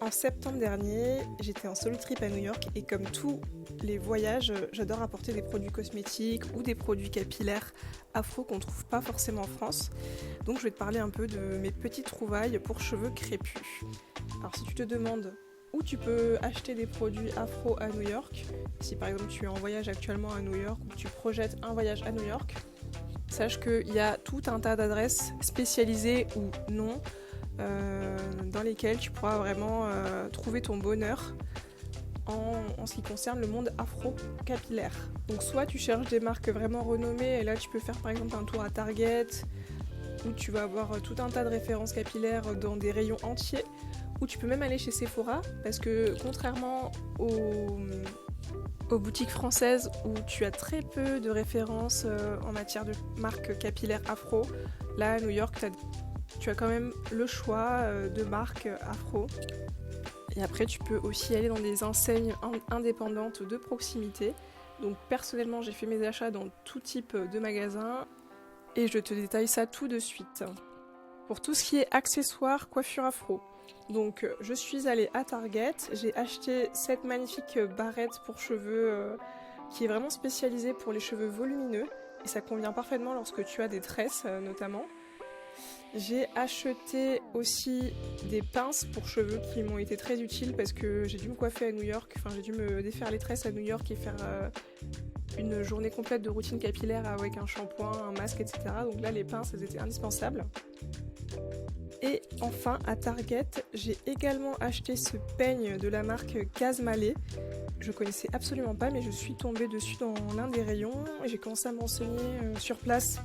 En septembre dernier, j'étais en solo trip à New York et comme tous les voyages, j'adore apporter des produits cosmétiques ou des produits capillaires afro qu'on ne trouve pas forcément en France. Donc je vais te parler un peu de mes petites trouvailles pour cheveux crépus. Alors si tu te demandes où tu peux acheter des produits afro à New York, si par exemple tu es en voyage actuellement à New York ou que tu projettes un voyage à New York, sache qu'il y a tout un tas d'adresses spécialisées ou non dans lesquelles tu pourras vraiment trouver ton bonheur en ce qui concerne le monde afro-capillaire. Donc soit tu cherches des marques vraiment renommées et là tu peux faire par exemple un tour à Target où tu vas avoir tout un tas de références capillaires dans des rayons entiers, ou tu peux même aller chez Sephora parce que contrairement aux boutiques françaises où tu as très peu de références en matière de marques capillaires afro, là à New York tu as quand même le choix de marques afro. Et après tu peux aussi aller dans des enseignes indépendantes de proximité. Donc personnellement j'ai fait mes achats dans tout type de magasins et je te détaille ça tout de suite. Pour tout ce qui est accessoires, coiffure afro. Donc je suis allée à Target, j'ai acheté cette magnifique barrette pour cheveux qui est vraiment spécialisée pour les cheveux volumineux et ça convient parfaitement lorsque tu as des tresses notamment. J'ai acheté aussi des pinces pour cheveux qui m'ont été très utiles parce que j'ai dû me coiffer à New York, enfin j'ai dû me défaire les tresses à New York et faire une journée complète de routine capillaire avec un shampoing, un masque, etc. Donc là les pinces elles étaient indispensables. Et enfin à Target, j'ai également acheté ce peigne de la marque Casmale. Je connaissais absolument pas mais je suis tombée dessus dans l'un des rayons et j'ai commencé à m'enseigner sur place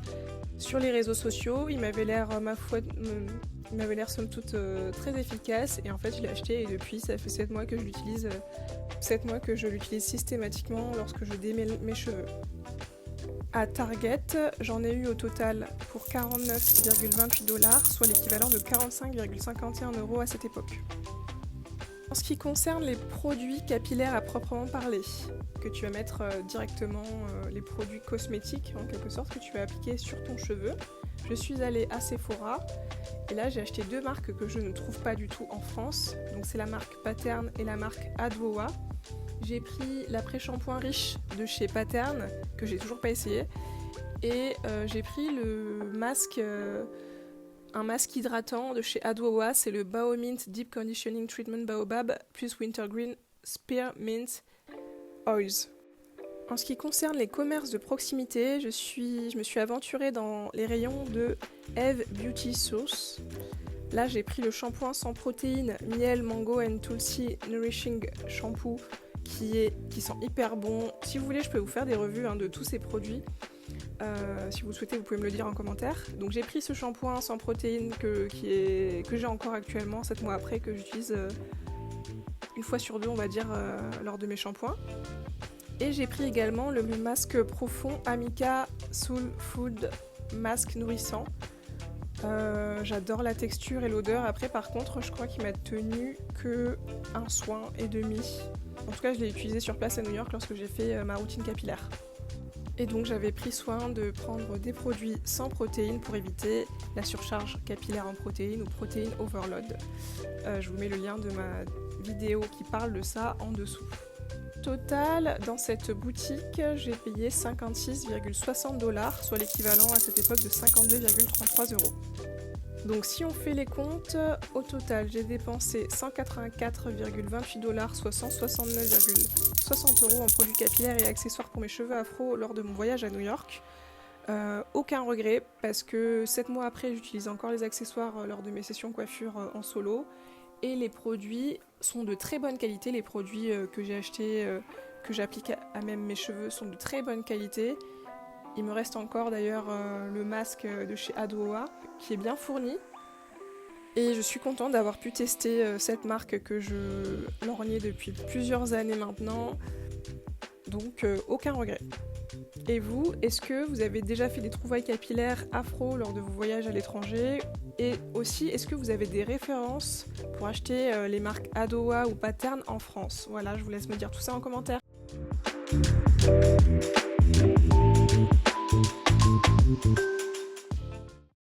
sur les réseaux sociaux. Il m'avait l'air, somme toute très efficace et en fait je l'ai acheté et depuis ça fait 7 mois que je l'utilise, 7 mois que je l'utilise systématiquement lorsque je démêle mes cheveux. À Target, j'en ai eu au total pour 49,28$, soit l'équivalent de 45,51€ à cette époque. En ce qui concerne les produits capillaires à proprement parler, que tu vas mettre directement les produits cosmétiques en quelque sorte que tu vas appliquer sur ton cheveu, je suis allée à Sephora et là j'ai acheté deux marques que je ne trouve pas du tout en France. Donc c'est la marque Pattern et la marque Adwoa. J'ai pris l'après-shampoing riche de chez Pattern que j'ai toujours pas essayé et j'ai pris le masque. Un masque hydratant de chez Adwoa, c'est le Bao Mint Deep Conditioning Treatment Baobab plus Wintergreen Spearmint Oils. En ce qui concerne les commerces de proximité, je me suis aventurée dans les rayons de Eve Beauty Source. Là, j'ai pris le shampoing sans protéines, miel, mango and tulsi nourishing shampoo qui sent hyper bon. Si vous voulez, je peux vous faire des revues de tous ces produits. Si vous souhaitez, vous pouvez me le dire en commentaire. Donc j'ai pris ce shampoing sans protéines que j'ai encore actuellement 7 mois après, que j'utilise une fois sur deux on va dire lors de mes shampoings. Et j'ai pris également le masque profond Amika Soul Food Masque nourrissant. J'adore la texture et l'odeur. Après par contre je crois qu'il m'a tenu que un soin et demi. En tout cas je l'ai utilisé sur place à New York lorsque j'ai fait ma routine capillaire. Et donc j'avais pris soin de prendre des produits sans protéines pour éviter la surcharge capillaire en protéines ou protéines overload. Je vous mets le lien de ma vidéo qui parle de ça en dessous. Total, dans cette boutique, j'ai payé 56,60$, soit l'équivalent à cette époque de 52,33€. Donc si on fait les comptes, au total j'ai dépensé 184,28$, soit 169,60€ en produits capillaires et accessoires pour mes cheveux afro lors de mon voyage à New York. Aucun regret parce que 7 mois après j'utilise encore les accessoires lors de mes sessions coiffure en solo et les produits sont de très bonne qualité. Les produits que j'ai achetés, que j'applique à même mes cheveux sont de très bonne qualité. Il me reste encore d'ailleurs le masque de chez Adwoa qui est bien fourni. Et je suis contente d'avoir pu tester cette marque que je lorgnais depuis plusieurs années maintenant. Donc aucun regret. Et vous, est-ce que vous avez déjà fait des trouvailles capillaires afro lors de vos voyages à l'étranger? Et aussi, est-ce que vous avez des références pour acheter les marques Adwoa ou Pattern en France? Voilà, je vous laisse me dire tout ça en commentaire. Thank you.